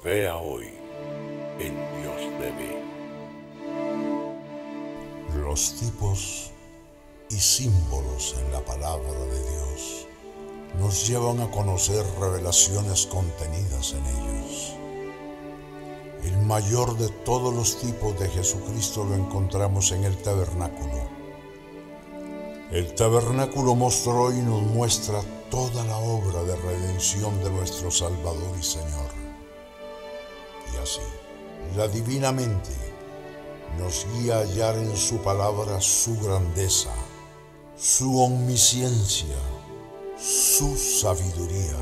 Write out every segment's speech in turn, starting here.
Vea hoy en Dios TV. Los tipos y símbolos en la palabra de Dios nos llevan a conocer revelaciones contenidas en ellos. El mayor de todos los tipos de Jesucristo lo encontramos en el tabernáculo. El tabernáculo mostró y nos muestra toda la obra de redención de nuestro Salvador y Señor. Y así, la divina mente nos guía a hallar en su palabra su grandeza, su omnisciencia, su sabiduría,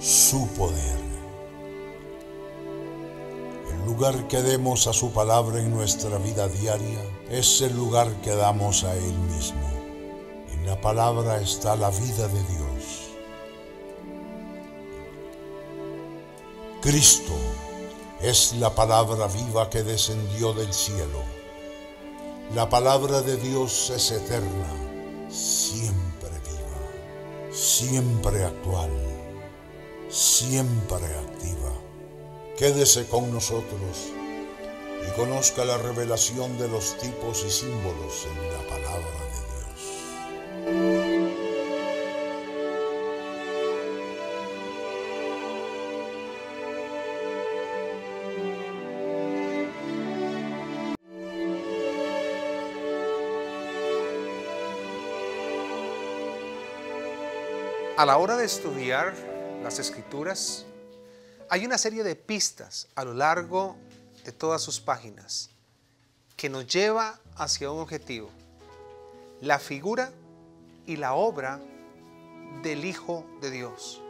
su poder. El lugar que demos a su palabra en nuestra vida diaria es el lugar que damos a Él mismo. En la palabra está la vida de Dios. Cristo es la palabra viva que descendió del cielo. La palabra de Dios es eterna, siempre viva, siempre actual, siempre activa. Quédese con nosotros y conozca la revelación de los tipos y símbolos en la palabra de Dios. A la hora de estudiar las Escrituras, hay una serie de pistas a lo largo de todas sus páginas que nos lleva hacia un objetivo: la figura y la obra del Hijo de Dios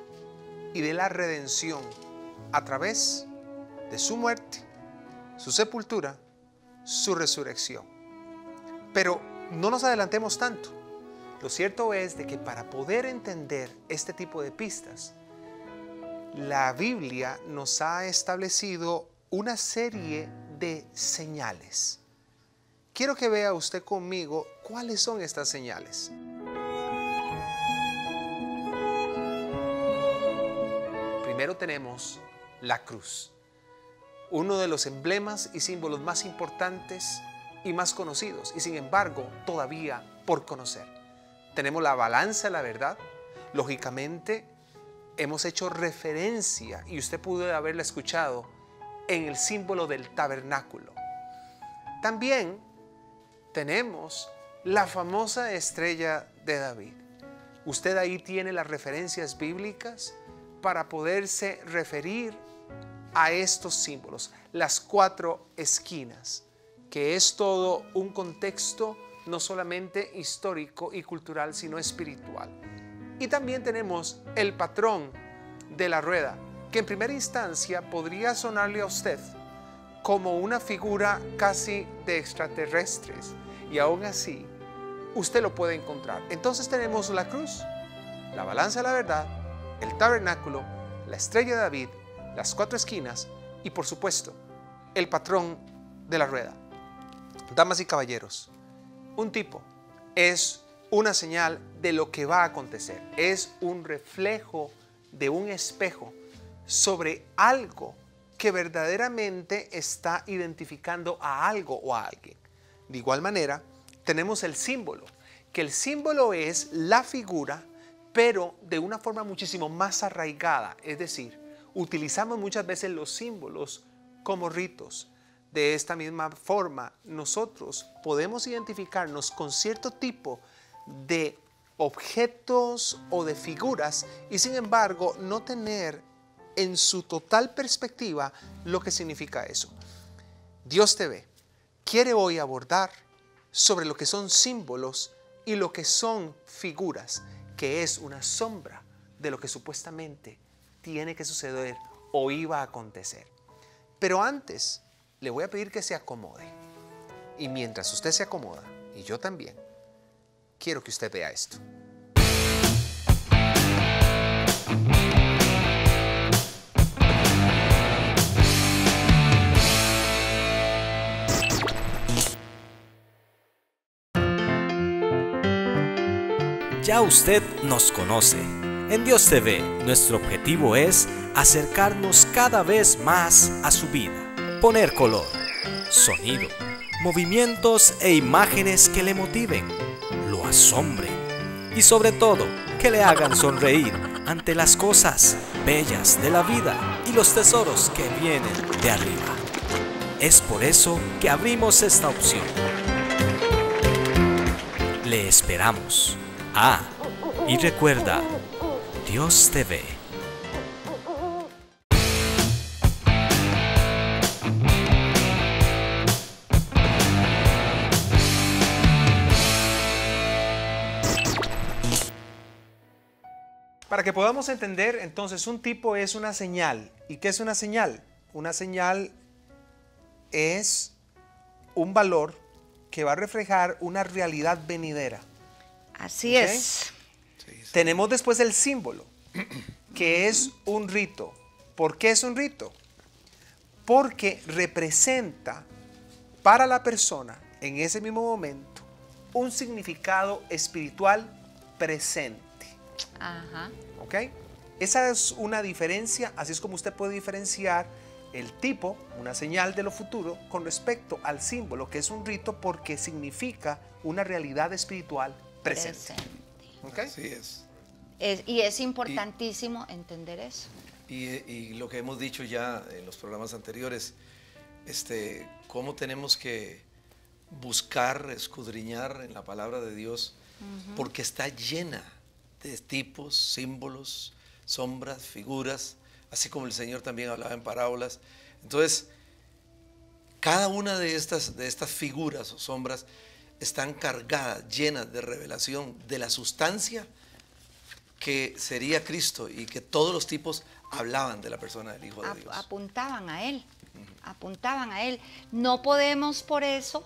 y de la redención a través de su muerte, su sepultura, su resurrección. Pero no nos adelantemos tanto. Lo cierto es de que para poder entender este tipo de pistas, la Biblia nos ha establecido una serie de señales. Quiero que vea usted conmigo cuáles son estas señales. Primero tenemos la cruz, uno de los emblemas y símbolos más importantes y más conocidos, y sin embargo todavía por conocer. Tenemos la balanza de la verdad. Lógicamente hemos hecho referencia, y usted pudo haberla escuchado, en el símbolo del tabernáculo. También tenemos la famosa estrella de David. Usted ahí tiene las referencias bíblicas para poderse referir a estos símbolos. Las 4 esquinas, que es todo un contexto no solamente histórico y cultural, sino espiritual. Y también tenemos el patrón de la rueda, que en primera instancia podría sonarle a usted como una figura casi de extraterrestres, y aún así usted lo puede encontrar. Entonces tenemos la cruz, la balanza de la verdad, el tabernáculo, la estrella de David, las 4 esquinas y, por supuesto, el patrón de la rueda. Damas y caballeros, un tipo es una señal de lo que va a acontecer. Es un reflejo de un espejo sobre algo que verdaderamente está identificando a algo o a alguien. De igual manera, tenemos el símbolo, que el símbolo es la figura, pero de una forma muchísimo más arraigada. Es decir, utilizamos muchas veces los símbolos como ritos. De esta misma forma, nosotros podemos identificarnos con cierto tipo de objetos o de figuras y, sin embargo, no tener en su total perspectiva lo que significa eso. Dios TV quiere hoy abordar sobre lo que son símbolos y lo que son figuras, que es una sombra de lo que supuestamente tiene que suceder o iba a acontecer. Pero antes, le voy a pedir que se acomode. Y mientras usted se acomoda, y yo también, quiero que usted vea esto. Ya usted nos conoce. En Dios TV, nuestro objetivo es acercarnos cada vez más a su vida. Poner color, sonido, movimientos e imágenes que le motiven, lo asombren y sobre todo que le hagan sonreír ante las cosas bellas de la vida y los tesoros que vienen de arriba. Es por eso que abrimos esta opción. Le esperamos. Y recuerda, Dios te ve. Para que podamos entender, entonces, un tipo es una señal. ¿Y qué es una señal? Una señal es un valor que va a reflejar una realidad venidera. Así es. Tenemos después el símbolo, que es un rito. ¿Por qué es un rito? Porque representa para la persona, en ese mismo momento, un significado espiritual presente. Ajá. ¿Ok? Esa es una diferencia, así es como usted puede diferenciar el tipo, una señal de lo futuro, con respecto al símbolo, que es un rito porque significa una realidad espiritual presente. ¿Ok? Así es. Y es importantísimo entender eso. Y lo que hemos dicho ya en los programas anteriores, cómo tenemos que buscar, escudriñar en la palabra de Dios, porque está llena de tipos, símbolos, sombras, figuras, así como el Señor también hablaba en parábolas. Entonces, cada una de estas figuras o sombras están cargadas, llenas de revelación de la sustancia que sería Cristo, y que todos los tipos hablaban de la persona del Hijo de Dios. Apuntaban a Él, apuntaban a Él. No podemos por eso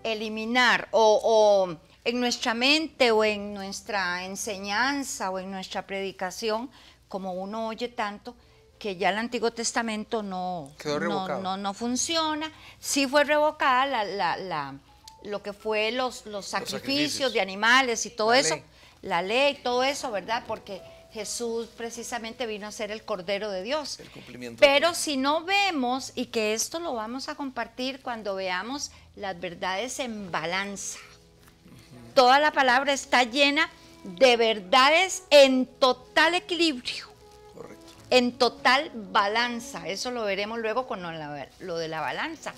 eliminar o en nuestra mente o en nuestra enseñanza o en nuestra predicación, como uno oye tanto, que ya el Antiguo Testamento no funciona. Sí fue revocada lo que fue los sacrificios de animales y todo eso, la ley, todo eso, ¿verdad? Porque Jesús precisamente vino a ser el Cordero de Dios. El cumplimiento. Pero si no vemos, y que esto lo vamos a compartir cuando veamos las verdades en balanza. Toda la palabra está llena de verdades en total equilibrio. Correcto. En total balanza. Eso lo veremos luego con lo de la balanza.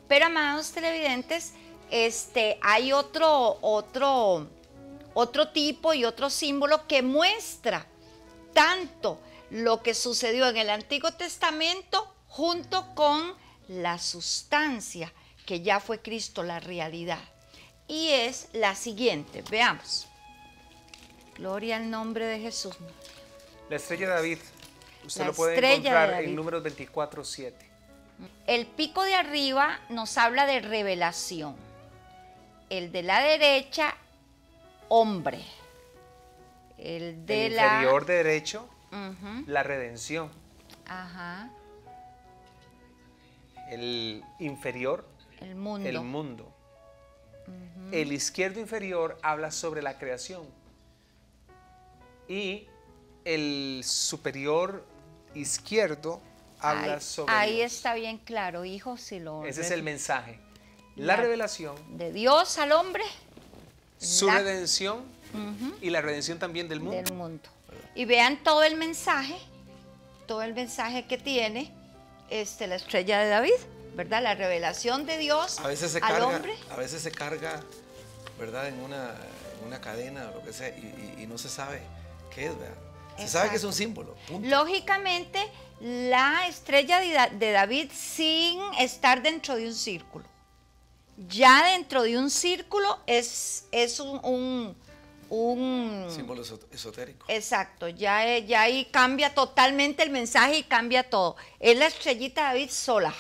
Pero, amados televidentes, hay otro tipo y otro símbolo que muestra tanto lo que sucedió en el Antiguo Testamento junto con la sustancia, que ya fue Cristo, la realidad. Y es la siguiente, veamos. Gloria al nombre de Jesús. La estrella de David, usted La lo puede estrella de encontrar David. en Números 24:7. El pico de arriba nos habla de revelación. El de la derecha, hombre. El de El la inferior derecho, Ujú. la redención. Ajá. El inferior, El mundo. el mundo. El izquierdo inferior habla sobre la creación. Y el superior izquierdo habla sobre Ahí Dios. está bien claro, hijo, si lo Ese es el mensaje. La revelación, de Dios al hombre, su la- redención y la redención también del mundo. del mundo. Y vean todo el mensaje que tiene la estrella de David, ¿verdad? La revelación de Dios A veces se al carga, hombre. ¿verdad? En una cadena o lo que sea, y no se sabe qué es, ¿verdad? Se sabe que es un símbolo, punto. Lógicamente, la estrella de David sin estar dentro de un círculo. Ya dentro de un círculo es un Símbolo esotérico. exacto, ya ahí cambia totalmente el mensaje y cambia todo. Es la estrellita de David sola.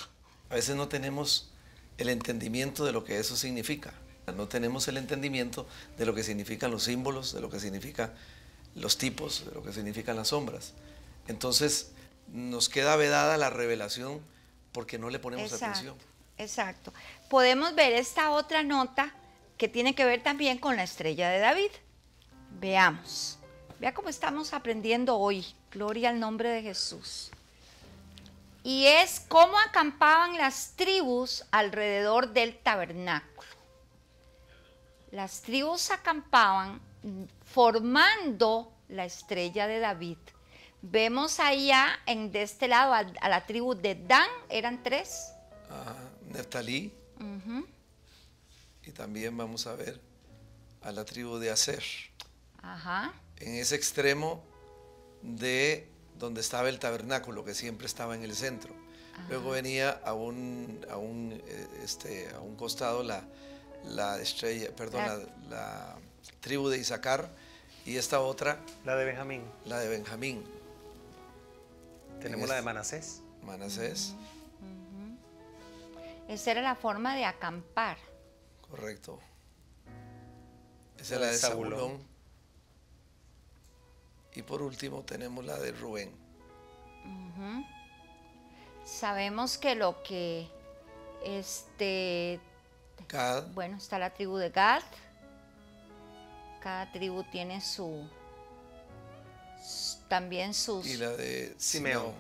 A veces no tenemos el entendimiento de lo que eso significa. No tenemos el entendimiento de lo que significan los símbolos, de lo que significan los tipos, de lo que significan las sombras. Entonces nos queda vedada la revelación porque no le ponemos atención. Exacto. Podemos ver esta otra nota que tiene que ver también con la estrella de David. Veamos. Vea cómo estamos aprendiendo hoy. Gloria al nombre de Jesús. y es cómo acampaban las tribus alrededor del tabernáculo. Las tribus acampaban formando la estrella de David. Vemos allá de este lado a la tribu de Dan, eran 3. Neftalí. Y también vamos a ver a la tribu de Aser. Ajá. En ese extremo de donde estaba el tabernáculo, que siempre estaba en el centro. Luego venía a un costado la estrella, perdón, la tribu de Isaacar, y esta otra, La de Benjamín. la de Benjamín. Tenemos la de Manasés. Manasés, Esa era la forma de acampar. correcto. Esa es la de Zabulón. Y por último tenemos la de Rubén. Sabemos que Gad, bueno, está la tribu de Gad. Cada tribu tiene también y la de Simeón.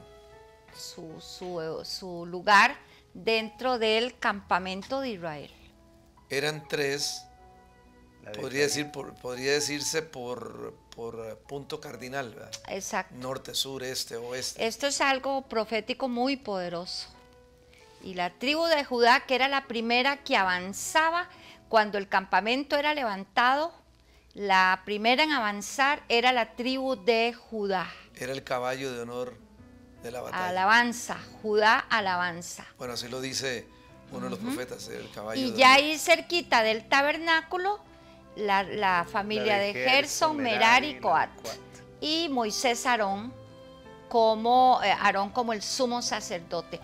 Simeón. su lugar dentro del campamento de Israel. Eran 3, La de podría decirse por punto cardinal, ¿verdad? Exacto. Norte, sur, este, oeste. Esto es algo profético muy poderoso. Y la tribu de Judá, que era la primera que avanzaba cuando el campamento era levantado, la primera en avanzar era la tribu de Judá. Era el caballo de honor de la batalla. Alabanza, Judá alabanza. Bueno, así lo dice uno de los profetas, el caballo Y de ya honor. ahí cerquita del tabernáculo, la familia La de de Gerson, Merari y Coat. Y Moisés Aarón como el sumo sacerdote.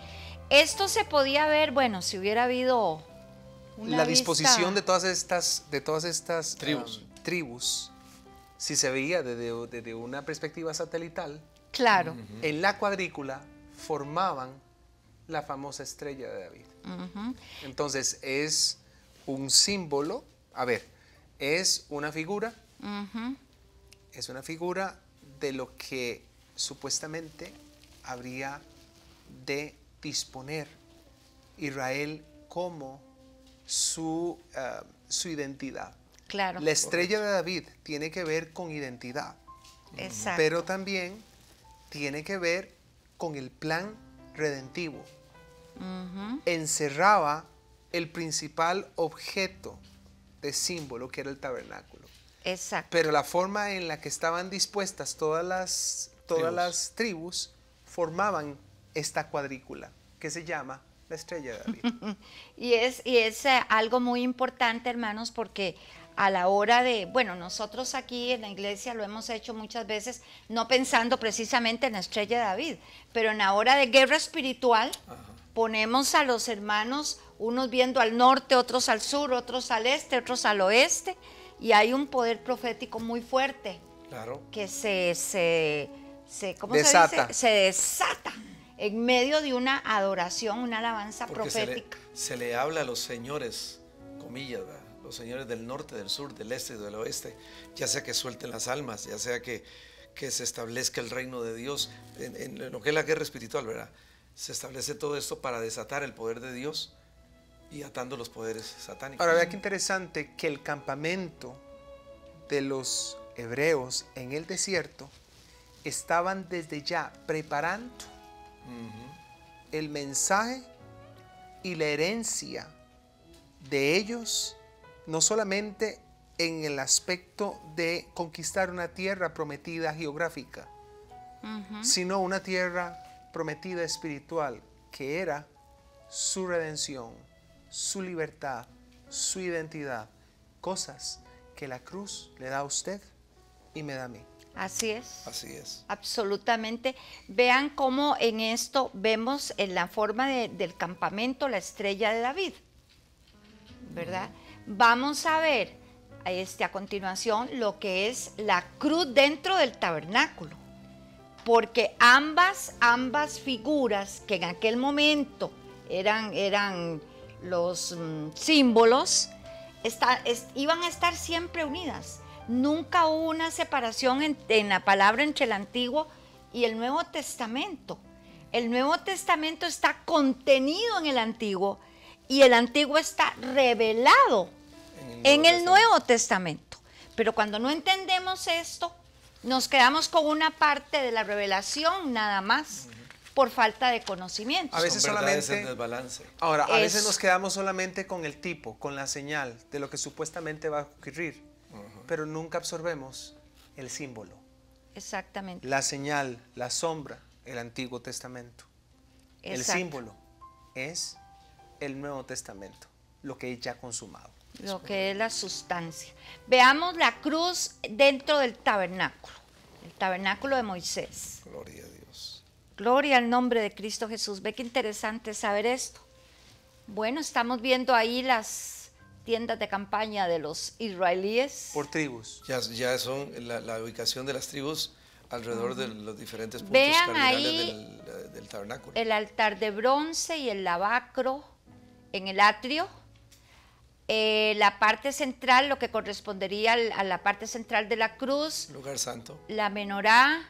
Esto se podía ver, bueno, si hubiera habido una La vista- disposición de todas estas Tribus. tribus, si se veía desde una perspectiva satelital, Claro. en la cuadrícula formaban la famosa estrella de David. Entonces es un símbolo, es una figura, de lo que supuestamente habría de disponer Israel como su identidad. Claro. La estrella de David tiene que ver con identidad, Exacto. pero también tiene que ver con el plan redentivo. Encerraba el principal objeto de símbolo, que era el tabernáculo. Exacto. Pero la forma en la que estaban dispuestas todas las tribus formaban esta cuadrícula que se llama la estrella de David. Y es algo muy importante, hermanos, porque a la hora bueno, nosotros aquí en la iglesia lo hemos hecho muchas veces, no pensando precisamente en la estrella de David, pero en la hora de guerra espiritual, ponemos a los hermanos, unos viendo al norte, otros al sur, otros al este, otros al oeste, y hay un poder profético muy fuerte Claro. que ¿cómo Desata. se desata en medio de una adoración, una alabanza Porque profética. se le habla a los señores, comillas, ¿verdad? Los señores del norte, del sur, del este y del oeste, ya sea que suelten las almas, ya sea que se establezca el reino de Dios, en lo que es la guerra espiritual, ¿verdad? Se establece todo esto para desatar el poder de Dios y atando los poderes satánicos. Ahora vea qué interesante que el campamento de los hebreos en el desierto estaban desde ya preparando el mensaje y la herencia de ellos, no solamente en el aspecto de conquistar una tierra prometida geográfica, sino una tierra prometida espiritual, que era su redención, su libertad, su identidad, cosas que la cruz le da a usted y me da a mí. Así es. Así es. Absolutamente. Vean cómo en esto vemos en la forma del campamento la estrella de David, ¿verdad? Vamos a ver a continuación lo que es la cruz dentro del tabernáculo, porque ambas figuras que en aquel momento eran los símbolos, iban a estar siempre unidas. Nunca hubo una separación en la palabra entre el Antiguo y el Nuevo Testamento. El Nuevo Testamento está contenido en el Antiguo y el Antiguo está revelado en el Nuevo Testamento. Pero cuando no entendemos esto, nos quedamos con una parte de la revelación nada más por falta de conocimiento. A veces Son verdades solamente- en desbalance. Ahora, a veces Eso. nos quedamos solamente con el tipo, con la señal de lo que supuestamente va a ocurrir, pero nunca absorbemos el símbolo, Exactamente. la señal, la sombra, el Antiguo Testamento. El Exacto. símbolo es el Nuevo Testamento, lo que es ya consumado. Lo que es la sustancia. Veamos la cruz dentro del tabernáculo, el tabernáculo de Moisés. Gloria a Dios. Gloria al nombre de Cristo Jesús. Ve qué interesante saber esto. Bueno, estamos viendo ahí las tiendas de campaña de los israelíes. Por tribus. Ya son la ubicación de las tribus alrededor de los diferentes puntos Vean cardinales ahí del tabernáculo. El altar de bronce y el lavacro en el atrio. La parte central, lo que correspondería a la parte central de la cruz, Lugar santo. la menorá,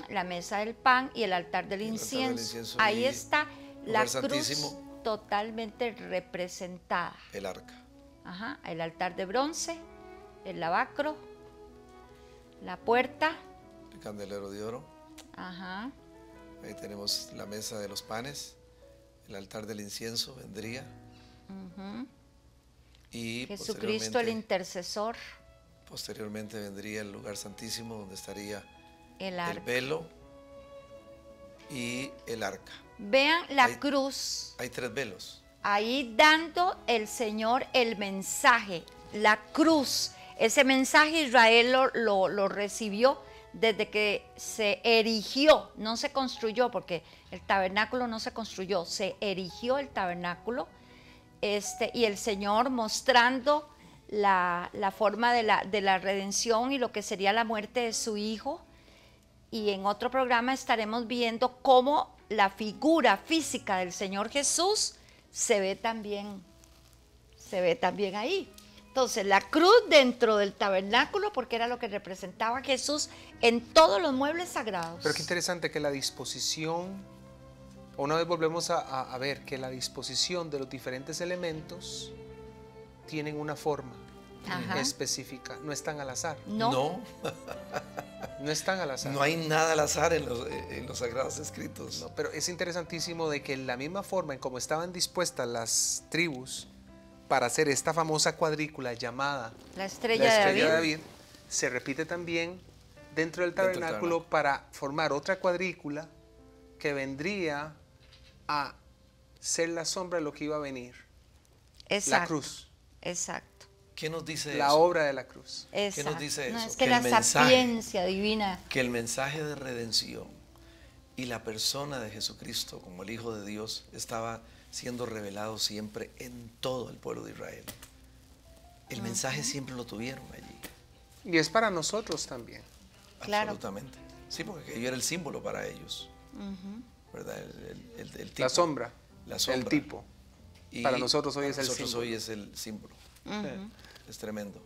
la mesa del pan y el altar del altar del incienso. incienso Ahí y está la lugar cruz santísimo. totalmente representada. El arca. Ajá, el altar de bronce, el lavacro, la puerta, El candelero de oro. ajá, Ahí tenemos la mesa de los panes. El altar del incienso vendría. Y Jesucristo el intercesor, posteriormente vendría el lugar santísimo donde estaría el el arca. velo y el arca. Vean la Ahí- cruz, Hay 3 velos. ahí dando el Señor el mensaje, la cruz. Ese mensaje Israel lo recibió desde que se erigió, no se construyó, porque el tabernáculo no se construyó, se erigió el tabernáculo, y el Señor mostrando la forma de la redención y lo que sería la muerte de su Hijo. Y en otro programa estaremos viendo cómo la figura física del Señor Jesús se ve también ahí. Entonces, la cruz dentro del tabernáculo, porque era lo que representaba a Jesús en todos los muebles sagrados. Pero qué interesante que la disposición, una vez volvemos a ver que la disposición de los diferentes elementos tienen una forma Ajá. específica, no están al azar, No, no están al azar. No hay nada al azar en los sagrados escritos. No, pero es interesantísimo de que la misma forma en cómo estaban dispuestas las tribus para hacer esta famosa cuadrícula llamada la estrella, la de estrella David. de David, se repite también dentro del Dentro del tabernáculo para formar otra cuadrícula que vendría a ser la sombra de lo que iba a venir, Exacto, la cruz, exacto. ¿Qué nos dice la eso? obra de la cruz. Exacto. nos dice No, eso? es Que que el la mensaje- sapiencia divina. Que el mensaje de redención y la persona de Jesucristo como el Hijo de Dios estaba siendo revelado siempre en todo el pueblo de Israel. El mensaje siempre lo tuvieron allí. Y es para nosotros también. Claro. Absolutamente. Sí, porque aquello era el símbolo para ellos. ¿Verdad? El tipo. La sombra, La sombra. el tipo. Y Para nosotros hoy para es el nosotros símbolo. hoy es el símbolo. Es tremendo.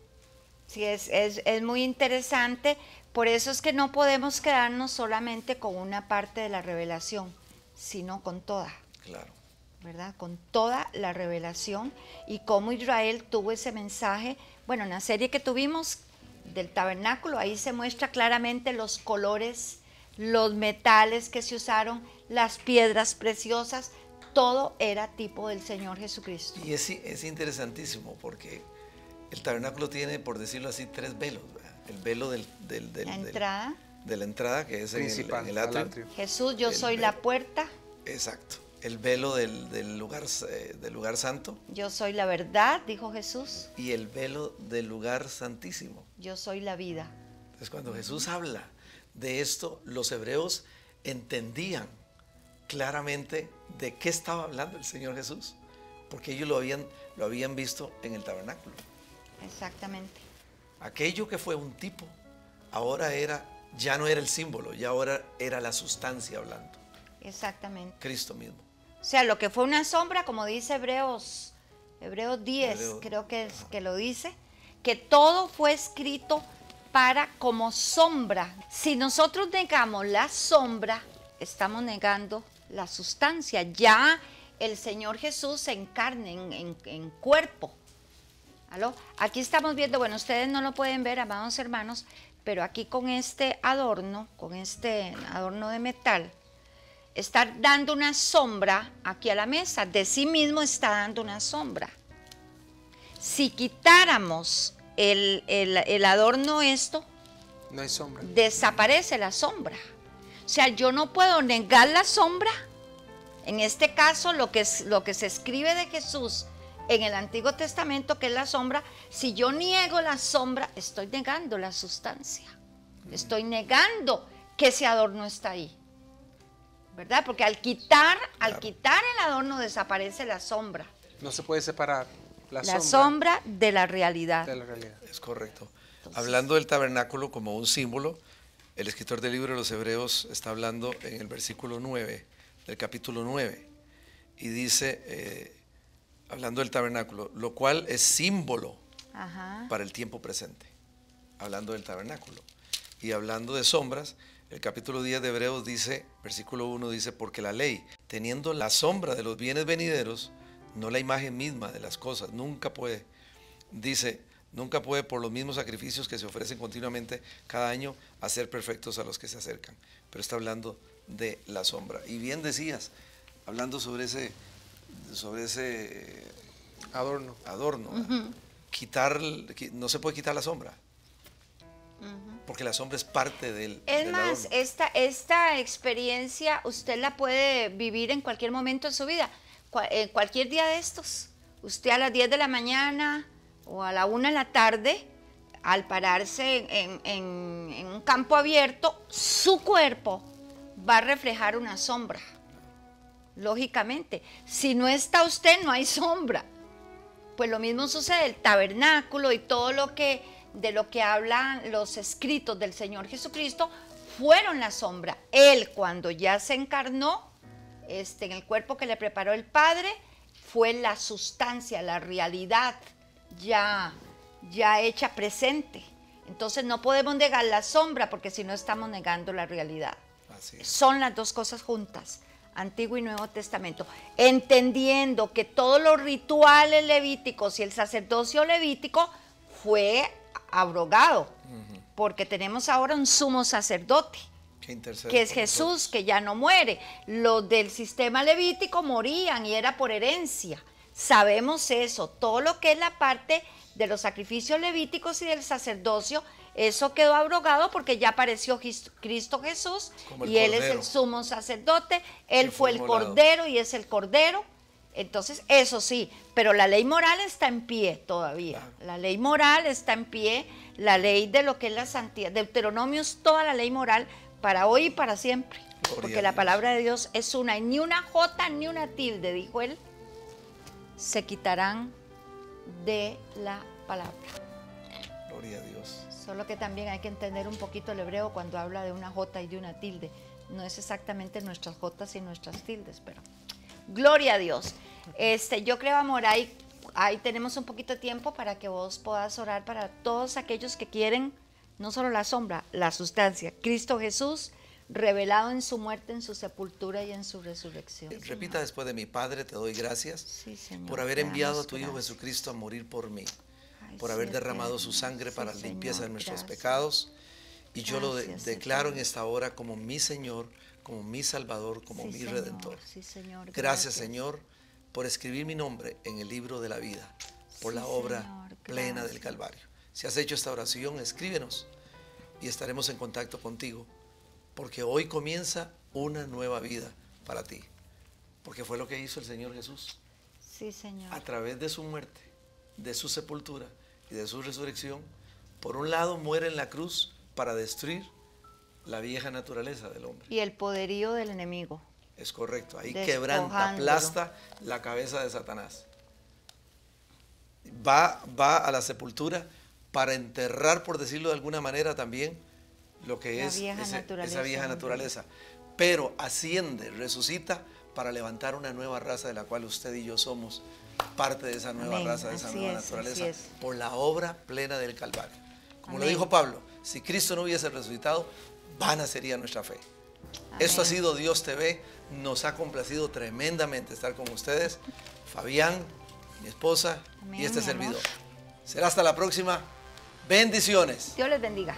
Sí, es muy interesante. Por eso es que no podemos quedarnos solamente con una parte de la revelación, sino con toda, Claro. ¿verdad? Con toda la revelación y cómo Israel tuvo ese mensaje. Bueno, en la serie que tuvimos del tabernáculo, ahí se muestra claramente los colores, los metales que se usaron, las piedras preciosas, todo era tipo del Señor Jesucristo. Y es interesantísimo porque el tabernáculo tiene, por decirlo así, 3 velos. ¿verdad? El velo La entrada, de la entrada, que es Principal, en el al atrio. atrio. Jesús, yo El soy velo. la puerta, Exacto. El velo del lugar santo yo soy la verdad, dijo Jesús, y el velo del lugar santísimo. yo soy la vida. Entonces, cuando Jesús habla de esto, los hebreos entendían claramente de qué estaba hablando el Señor Jesús, porque ellos lo habían visto en el tabernáculo. Exactamente. Aquello que fue un tipo, ahora ya no era el símbolo, ya ahora era la sustancia hablando, Exactamente. Cristo mismo. O sea, lo que fue una sombra, como dice Hebreos 10, Hebreo- creo que es que lo dice, que todo fue escrito para como sombra. Si nosotros negamos la sombra, estamos negando la sustancia. Ya el Señor Jesús se encarna en cuerpo. ¿Aló? Aquí estamos viendo, bueno, ustedes no lo pueden ver, amados hermanos, pero aquí con este adorno de metal, está dando una sombra aquí a la mesa. De sí mismo está dando una sombra. Si quitáramos el adorno No hay sombra. desaparece la sombra. O sea, yo no puedo negar la sombra. En este caso, lo que se escribe de Jesús en el Antiguo Testamento, que es la sombra, si yo niego la sombra, estoy negando la sustancia. Estoy negando que ese adorno está ahí. ¿Verdad? Porque al quitar el adorno desaparece la sombra. No se puede separar la sombra de la realidad. de la realidad. Es correcto. Hablando del tabernáculo como un símbolo, el escritor del libro de los Hebreos está hablando en el versículo 9, del capítulo 9, y dice, hablando del tabernáculo, lo cual es símbolo para el tiempo presente, hablando del tabernáculo. Y hablando de sombras, el capítulo 10 de Hebreos dice, versículo 1 dice, porque la ley, teniendo la sombra de los bienes venideros, no la imagen misma de las cosas, nunca puede, dice, nunca puede por los mismos sacrificios que se ofrecen continuamente cada año hacer perfectos a los que se acercan. Pero está hablando de la sombra. Y bien decías, hablando sobre ese adorno, no se puede quitar la sombra. Porque la sombra es parte del más, adorno. esta experiencia usted la puede vivir en cualquier momento de su vida, en cualquier día de estos. Usted a las 10 de la mañana o a la 1 de la tarde, al pararse en un campo abierto, su cuerpo va a reflejar una sombra. Lógicamente, si no está usted, no hay sombra. Pues lo mismo sucede el tabernáculo y todo de lo que hablan los escritos del Señor Jesucristo fueron la sombra. Él, cuando ya se encarnó en el cuerpo que le preparó el Padre, fue la sustancia, la realidad ya hecha presente. Entonces no podemos negar la sombra, porque si no estamos negando la realidad. Así es. Son las dos cosas juntas, Antiguo y Nuevo Testamento, entendiendo que todos los rituales levíticos y el sacerdocio levítico fue abrogado, porque tenemos ahora un sumo sacerdote, que es Jesús, que ya no muere. Los del sistema levítico morían y era por herencia. Sabemos eso, todo lo que es la parte de los sacrificios levíticos y del sacerdocio, eso quedó abrogado porque ya apareció Cristo Jesús y Él es el sumo sacerdote, Él fue el Cordero y es el Cordero. Entonces, eso sí, pero la ley moral está en pie todavía. Claro. La ley moral está en pie, la ley de lo que es la santidad. Deuteronomio es toda la ley moral para hoy y para siempre. Porque la palabra de Dios es una, y ni una jota ni una tilde, dijo Él, se quitarán de la palabra. Gloria a Dios. Solo que también hay que entender un poquito el hebreo cuando habla de una jota y de una tilde. No es exactamente nuestras jotas y nuestras tildes, pero gloria a Dios. Yo creo, amor, ahí tenemos un poquito de tiempo para que vos puedas orar para todos aquellos que quieren no solo la sombra, la sustancia. Cristo Jesús revelado en su muerte, en su sepultura y en su resurrección. Repita después de mi Padre, te doy gracias, sí, Señor, por haber enviado a tu Hijo Jesucristo a morir por mí, por haber derramado su sangre para la limpieza de nuestros pecados. Y yo lo declaro en esta hora como mi Señor, como mi Salvador, como mi Redentor. Sí, Señor, gracias, Señor, por escribir mi nombre en el libro de la vida, por la obra plena del Calvario. Si has hecho esta oración, escríbenos y estaremos en contacto contigo, porque hoy comienza una nueva vida para ti, porque fue lo que hizo el Señor Jesús. Sí, Señor. A través de su muerte, de su sepultura y de su resurrección, por un lado muere en la cruz para destruir la vieja naturaleza del hombre. Y el poderío del enemigo. Es correcto, ahí quebranta, aplasta la cabeza de Satanás. Va a la sepultura para enterrar, por decirlo de alguna manera, también lo que es esa vieja naturaleza. Pero asciende, resucita para levantar una nueva raza de la cual usted y yo somos parte de esa nueva raza, de esa nueva naturaleza, por la obra plena del Calvario. Como lo dijo Pablo, si Cristo no hubiese resucitado, vana sería nuestra fe. Esto ha sido Dios TV. Nos ha complacido tremendamente estar con ustedes. Fabián, mi esposa, Amén, y este mi amor. servidor. Será hasta la próxima. Bendiciones. Dios les bendiga.